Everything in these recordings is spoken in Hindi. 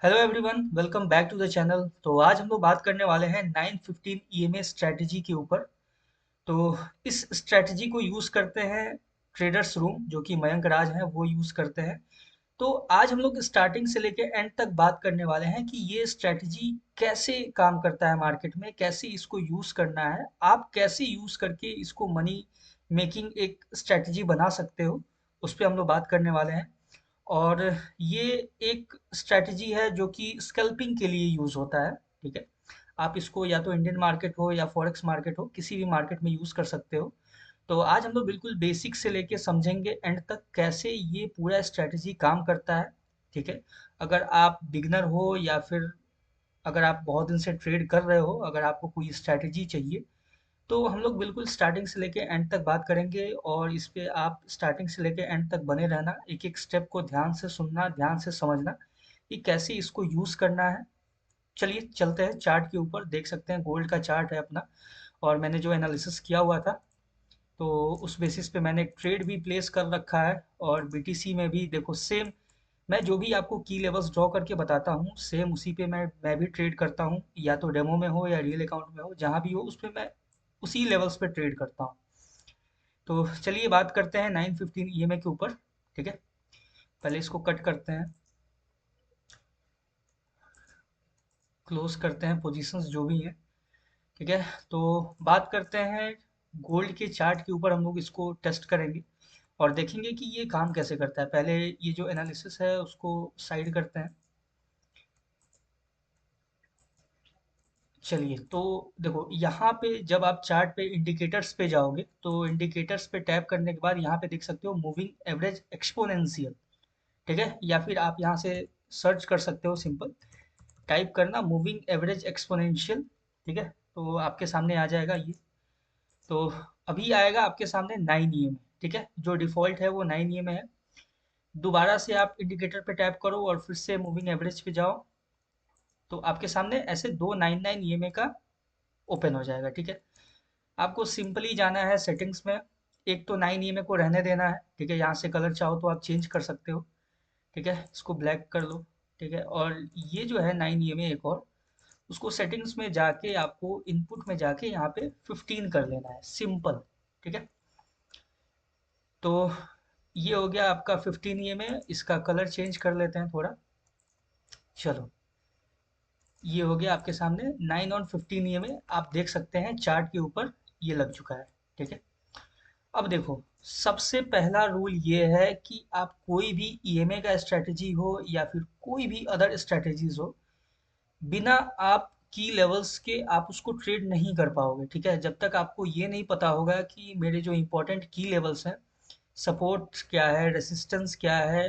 Hello everyone, welcome back to the channel. तो आज हम लोग बात करने वाले हैं 915 ईएमए स्ट्रेटजी के ऊपर। तो इस स्ट्रेटजी को यूज़ करते हैं ट्रेडर्स रूम, जो कि मयंक राज हैं वो यूज़ करते हैं। तो आज हम लोग स्टार्टिंग से लेके एंड तक बात करने वाले हैं कि ये स्ट्रेटजी कैसे काम करता है मार्केट में, कैसे इसको यूज़ करना है, आप कैसे यूज़ करके इसको मनी मेकिंग एक स्ट्रेटजी बना सकते हो, उस पे हम लोग बात करने वाले हैं। और ये एक स्ट्रैटेजी है जो कि स्कैल्पिंग के लिए यूज़ होता है। ठीक है, आप इसको या तो इंडियन मार्केट हो या फॉरेक्स मार्केट हो, किसी भी मार्केट में यूज़ कर सकते हो। तो आज हम लोग बिल्कुल बेसिक से लेके समझेंगे एंड तक कैसे ये पूरा स्ट्रैटेजी काम करता है। ठीक है, अगर आप बिगनर हो या फिर अगर आप बहुत दिन से ट्रेड कर रहे हो, अगर आपको कोई स्ट्रैटेजी चाहिए, तो हम लोग बिल्कुल स्टार्टिंग से लेके एंड तक बात करेंगे और इस पे आप स्टार्टिंग से लेके एंड तक बने रहना, एक एक स्टेप को ध्यान से सुनना, ध्यान से समझना कि कैसे इसको यूज़ करना है। चलिए चलते हैं चार्ट के ऊपर। देख सकते हैं गोल्ड का चार्ट है अपना, और मैंने जो एनालिसिस किया हुआ था, तो उस बेसिस पे मैंने एक ट्रेड भी प्लेस कर रखा है। और बीटीसी में भी देखो सेम, मैं जो भी आपको की लेवल्स ड्रॉ करके बताता हूँ सेम उसी पे मैं भी ट्रेड करता हूँ, या तो डेमो में हो या रियल अकाउंट में हो, जहाँ भी हो उस पे मैं उसी लेवल्स पे ट्रेड करता हूँ। तो चलिए बात करते हैं 915 ईएमए के ऊपर। ठीक है, पहले इसको कट करते हैं, क्लोज करते हैं पोजीशंस जो भी हैं। ठीक है, तो बात करते हैं गोल्ड के चार्ट के ऊपर। हम लोग इसको टेस्ट करेंगे और देखेंगे कि ये काम कैसे करता है। पहले ये जो एनालिसिस है उसको साइड करते हैं। चलिए, तो देखो यहाँ पे जब आप चार्ट पे इंडिकेटर्स पे जाओगे, तो इंडिकेटर्स पे टैप करने के बाद यहाँ पे देख सकते हो मूविंग एवरेज एक्सपोनेंशियल। ठीक है, या फिर आप यहाँ से सर्च कर सकते हो, सिंपल टाइप करना मूविंग एवरेज एक्सपोनेंशियल। ठीक है, तो आपके सामने आ जाएगा ये। तो अभी आएगा आपके सामने 9 ईएमए। ठीक है, जो डिफ़ॉल्ट है वो 9 ईएमए है। दोबारा से आप इंडिकेटर पे टैप करो और फिर से मूविंग एवरेज पे जाओ, तो आपके सामने ऐसे दो 99 ईएमए का ओपन हो जाएगा। ठीक है, आपको सिंपली जाना है सेटिंग्स में। एक तो 9 ईएमए को रहने देना है। ठीक है, यहाँ से कलर चाहो तो आप चेंज कर सकते हो। ठीक है, इसको ब्लैक कर लो। ठीक है, और ये जो है 9 ईएमए एक और, उसको सेटिंग्स में जाके आपको इनपुट में जाके यहाँ पे 15 कर लेना है, सिंपल। ठीक है, तो ये हो गया आपका 15 ईएमए। इसका कलर चेंज कर लेते हैं थोड़ा। चलो, ये हो गया आपके सामने 9 और 15 ईएमए। आप देख सकते हैं चार्ट के ऊपर ये लग चुका है। ठीक है, अब देखो, सबसे पहला रूल ये है कि आप कोई भी ईएमए का स्ट्रेटजी हो या फिर कोई भी अदर स्ट्रेटजीज हो, बिना आप की लेवल्स के आप उसको ट्रेड नहीं कर पाओगे। ठीक है, जब तक आपको ये नहीं पता होगा कि मेरे जो इंपॉर्टेंट की लेवल्स हैं, सपोर्ट क्या है, रेसिस्टेंस क्या है,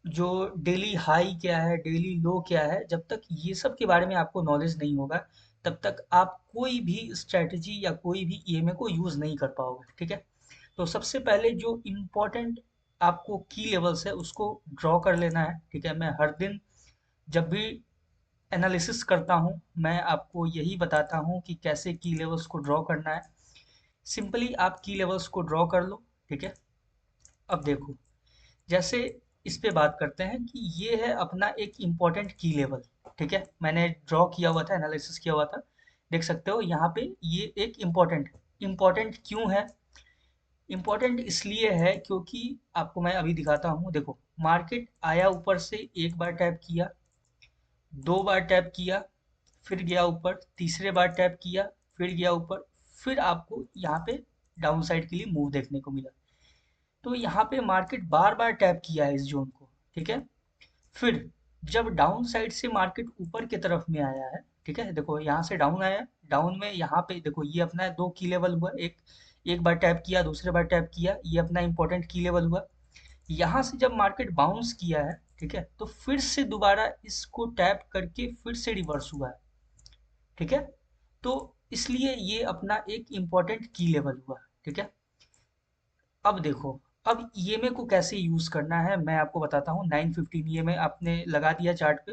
जो डेली हाई क्या है, डेली लो क्या है, जब तक ये सब के बारे में आपको नॉलेज नहीं होगा, तब तक आप कोई भी स्ट्रेटजी या कोई भी ईएमए को यूज़ नहीं कर पाओगे। ठीक है, तो सबसे पहले जो इम्पोर्टेंट आपको की लेवल्स है उसको ड्रॉ कर लेना है। ठीक है, मैं हर दिन जब भी एनालिसिस करता हूँ, मैं आपको यही बताता हूँ कि कैसे की लेवल्स को ड्रॉ करना है। सिंपली आप की लेवल्स को ड्रॉ कर लो। ठीक है, अब देखो, जैसे इस पे बात करते हैं कि ये है अपना एक इम्पोर्टेंट की लेवल। ठीक है, मैंने ड्रॉ किया हुआ था, एनालिसिस किया हुआ था। देख सकते हो यहाँ पे ये एक इम्पोर्टेंट, इम्पोर्टेंट क्यों है? इम्पोर्टेंट इसलिए है क्योंकि आपको मैं अभी दिखाता हूँ। देखो, मार्केट आया ऊपर से, एक बार टैप किया, दो बार टैप किया, फिर गया ऊपर, तीसरे बार टैप किया, फिर गया ऊपर, फिर आपको यहाँ पे डाउन साइड के लिए मूव देखने को मिला। तो यहाँ पे मार्केट बार बार टैप किया है इस जोन को। ठीक है, फिर जब डाउन साइड से मार्केट ऊपर की तरफ में आया है, ठीक है, देखो यहाँ से डाउन आया, डाउन में यहाँ पे देखो ये अपना दो की लेवल हुआ, एक एक बार टैप किया, दूसरे बार टैप किया, ये अपना इंपॉर्टेंट की लेवल हुआ। यहाँ से जब मार्केट बाउंस किया है, ठीक है, तो फिर से दोबारा इसको टैप करके फिर से रिवर्स हुआ है। ठीक है, तो इसलिए ये अपना एक इम्पोर्टेंट की लेवल हुआ। ठीक है, अब देखो, अब ईएमए को कैसे यूज करना है मैं आपको बताता हूँ। 915 ईएमए आपने लगा दिया चार्ट पे।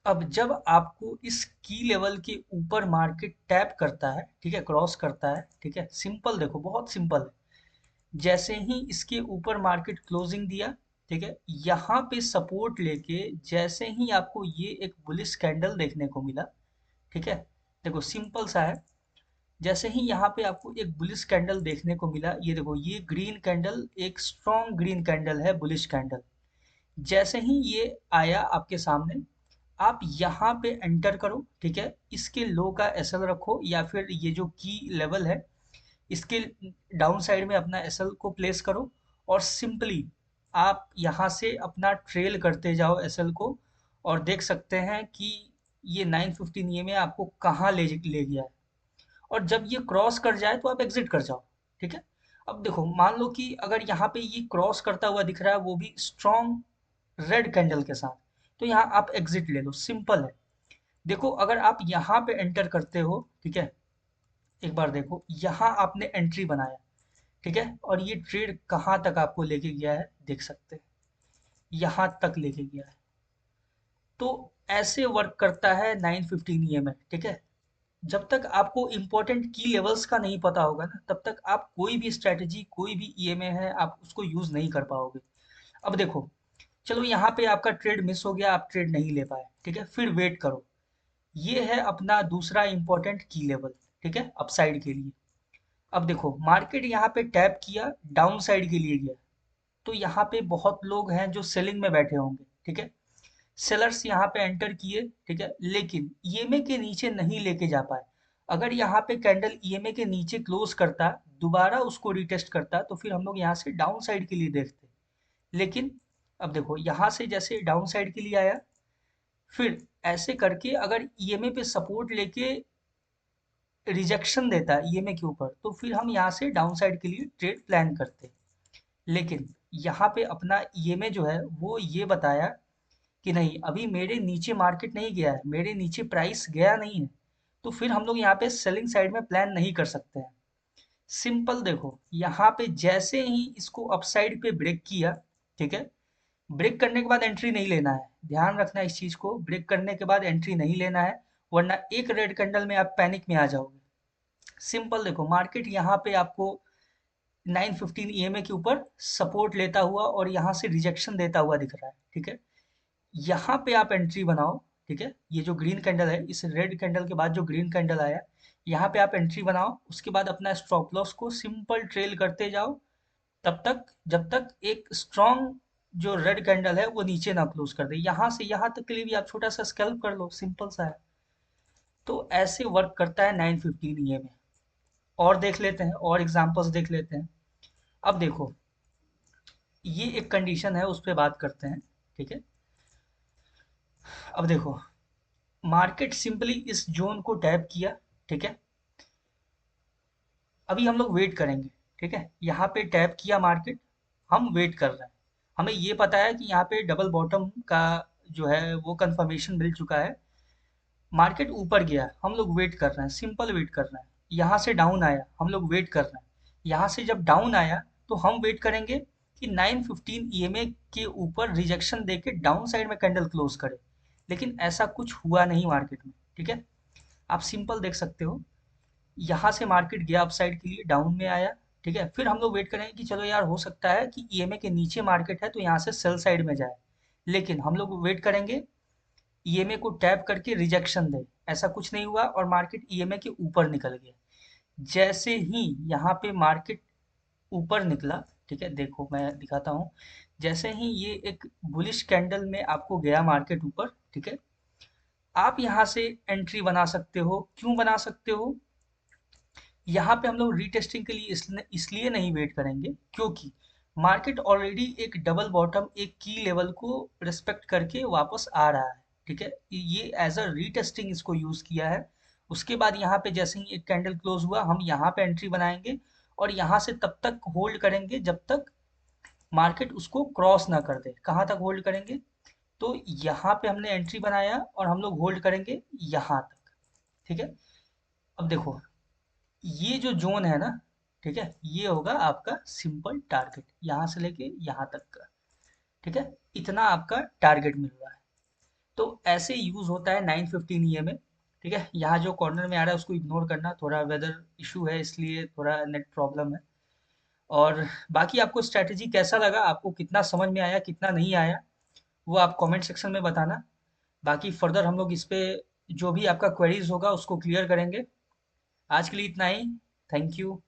अब जब आपको इस की लेवल के ऊपर मार्केट टैप करता है, ठीक है, क्रॉस करता है, ठीक है, सिंपल देखो, बहुत सिंपल है। जैसे ही इसके ऊपर मार्केट क्लोजिंग दिया, ठीक है, यहाँ पे सपोर्ट लेके जैसे ही आपको ये एक बुलिश कैंडल देखने को मिला, ठीक है, देखो सिंपल सा है, जैसे ही यहाँ पे आपको एक बुलिश कैंडल देखने को मिला, ये देखो ये ग्रीन कैंडल एक स्ट्रॉन्ग ग्रीन कैंडल है, बुलिश कैंडल। जैसे ही ये आया आपके सामने, आप यहाँ पे एंटर करो, ठीक है, इसके लो का एसएल रखो या फिर ये जो की लेवल है इसके डाउन साइड में अपना एसएल को प्लेस करो और सिंपली आप यहाँ से अपना ट्रेल करते जाओ एसएल को, और देख सकते हैं कि ये 915 ईएमए आपको कहाँ ले गया है। और जब ये क्रॉस कर जाए तो आप एग्जिट कर जाओ, ठीक है। अब देखो मान लो कि अगर यहाँ पे ये क्रॉस करता हुआ दिख रहा है वो भी स्ट्रॉन्ग रेड कैंडल के साथ, तो यहाँ आप एग्जिट ले लो, सिंपल है। देखो अगर आप यहाँ पे एंटर करते हो, ठीक है, एक बार देखो यहाँ आपने एंट्री बनाया, ठीक है, और ये ट्रेड कहाँ तक आपको लेके गया है देख सकते हैं, यहाँ तक लेके गया है। तो ऐसे वर्क करता है 915 ईएमए, ठीक है। जब तक आपको इम्पोर्टेंट की लेवल्स का नहीं पता होगा ना, तब तक आप कोई भी स्ट्रैटेजी, कोई भी ईएमए है, आप उसको यूज नहीं कर पाओगे। अब देखो, चलो यहाँ पे आपका ट्रेड मिस हो गया, आप ट्रेड नहीं ले पाए, ठीक है, फिर वेट करो। ये है अपना दूसरा इंपॉर्टेंट की लेवल, ठीक है, अपसाइड के लिए। अब देखो मार्केट यहाँ पे टैप किया, डाउन साइड के लिए गया, तो यहाँ पे बहुत लोग हैं जो सेलिंग में बैठे होंगे, ठीक है। सेलर्स यहाँ पे एंटर किए, ठीक है, लेकिन ईएमए के नीचे नहीं लेके जा पाए। अगर यहाँ पे कैंडल ईएमए के नीचे क्लोज करता, दोबारा उसको रिटेस्ट करता, तो फिर हम लोग यहाँ से डाउन साइड के लिए देखते। लेकिन अब देखो यहाँ से जैसे डाउन साइड के लिए आया, फिर ऐसे करके अगर ईएमए पे सपोर्ट लेके रिजेक्शन देता है ईएमए के ऊपर, तो फिर हम यहाँ से डाउन साइड के लिए ट्रेड प्लान करते। लेकिन यहाँ पे अपना ईएमए जो है वो ये बताया कि नहीं, अभी मेरे नीचे मार्केट नहीं गया है, मेरे नीचे प्राइस गया नहीं है, तो फिर हम लोग यहाँ पे सेलिंग साइड में प्लान नहीं कर सकते हैं। सिंपल देखो, यहाँ पे जैसे ही इसको अपसाइड पे ब्रेक किया, ठीक है, ब्रेक करने के बाद एंट्री नहीं लेना है, ध्यान रखना इस चीज को, ब्रेक करने के बाद एंट्री नहीं लेना है, वरना एक रेड कैंडल में आप पैनिक में आ जाओगे। सिंपल देखो, मार्केट यहाँ पे आपको 915 ईएमए के ऊपर सपोर्ट लेता हुआ और यहाँ से रिजेक्शन देता हुआ दिख रहा है, ठीक है। यहाँ पे आप एंट्री बनाओ, ठीक है, ये जो ग्रीन कैंडल है, इस रेड कैंडल के बाद जो ग्रीन कैंडल आया, यहाँ पे आप एंट्री बनाओ, उसके बाद अपना स्टॉप लॉस को सिंपल ट्रेल करते जाओ, तब तक जब तक एक स्ट्रॉन्ग जो रेड कैंडल है वो नीचे ना क्लोज कर दे। यहाँ से यहाँ तक के लिए भी आप छोटा सा स्कैल्प कर लो, सिंपल सा है। तो ऐसे वर्क करता है 915 ईएमए। और देख लेते हैं, और एग्जांपल्स देख लेते हैं। अब देखो, ये एक कंडीशन है, उस पर बात करते हैं, ठीक है। अब देखो, मार्केट सिंपली इस जोन को टैप किया, ठीक है, अभी हम लोग वेट करेंगे, ठीक है, यहाँ पे टैप किया मार्केट, हम वेट कर रहे हैं। हमें ये पता है कि यहाँ पे डबल बॉटम का जो है वो कंफर्मेशन मिल चुका है, मार्केट ऊपर गया, हम लोग वेट कर रहे हैं, सिंपल वेट कर रहे हैं। यहाँ से डाउन आया, हम लोग वेट कर रहे हैं। यहाँ से जब डाउन आया तो हम वेट करेंगे कि 915 ईएमए के ऊपर रिजेक्शन देके डाउन साइड में कैंडल क्लोज करे। लेकिन ऐसा कुछ हुआ नहीं मार्केट में, ठीक है। आप सिंपल देख सकते हो, यहाँ से मार्केट गया अपसाइड के लिए, डाउन में आया, ठीक है, फिर हम लोग वेट करेंगे कि चलो यार हो सकता है कि ईएमए के नीचे मार्केट है तो यहाँ से सेल साइड में जाए। लेकिन हम लोग वेट करेंगे ईएमए को टैप करके रिजेक्शन दे, ऐसा कुछ नहीं हुआ और मार्केट ईएमए के ऊपर निकल गया। जैसे ही यहाँ पे मार्केट ऊपर निकला, ठीक है, देखो मैं दिखाता हूँ, जैसे ही ये एक बुलिश कैंडल में आपको गया मार्केट ऊपर, ठीक है, आप यहाँ से एंट्री बना सकते हो। क्यों बना सकते हो? यहाँ पे हम लोग रीटेस्टिंग के लिए इसलिए नहीं वेट करेंगे क्योंकि मार्केट ऑलरेडी एक डबल बॉटम, एक की लेवल को रिस्पेक्ट करके वापस आ रहा है, ठीक है, ये एज अ रीटेस्टिंग इसको यूज किया है। उसके बाद यहाँ पे जैसे ही एक कैंडल क्लोज हुआ, हम यहाँ पे एंट्री बनाएंगे और यहाँ से तब तक होल्ड करेंगे जब तक मार्केट उसको क्रॉस ना कर दे। कहाँ तक होल्ड करेंगे? तो यहाँ पे हमने एंट्री बनाया और हम लोग होल्ड करेंगे यहाँ तक, ठीक है। अब देखो, ये जो जोन है ना, ठीक है, ये होगा आपका सिंपल टारगेट, यहाँ से लेके यहाँ तक का, ठीक है, इतना आपका टारगेट मिल रहा है। तो ऐसे यूज होता है 915 ईएमए, ठीक है। यहाँ जो कॉर्नर में आ रहा है उसको इग्नोर करना, थोड़ा वेदर इशू है इसलिए थोड़ा नेट प्रॉब्लम है। और बाकी आपको स्ट्रैटेजी कैसा लगा, आपको कितना समझ में आया, कितना नहीं आया, वो आप कमेंट सेक्शन में बताना। बाकी फर्दर हम लोग इस पे जो भी आपका क्वेरीज होगा उसको क्लियर करेंगे। आज के लिए इतना ही। Thank you.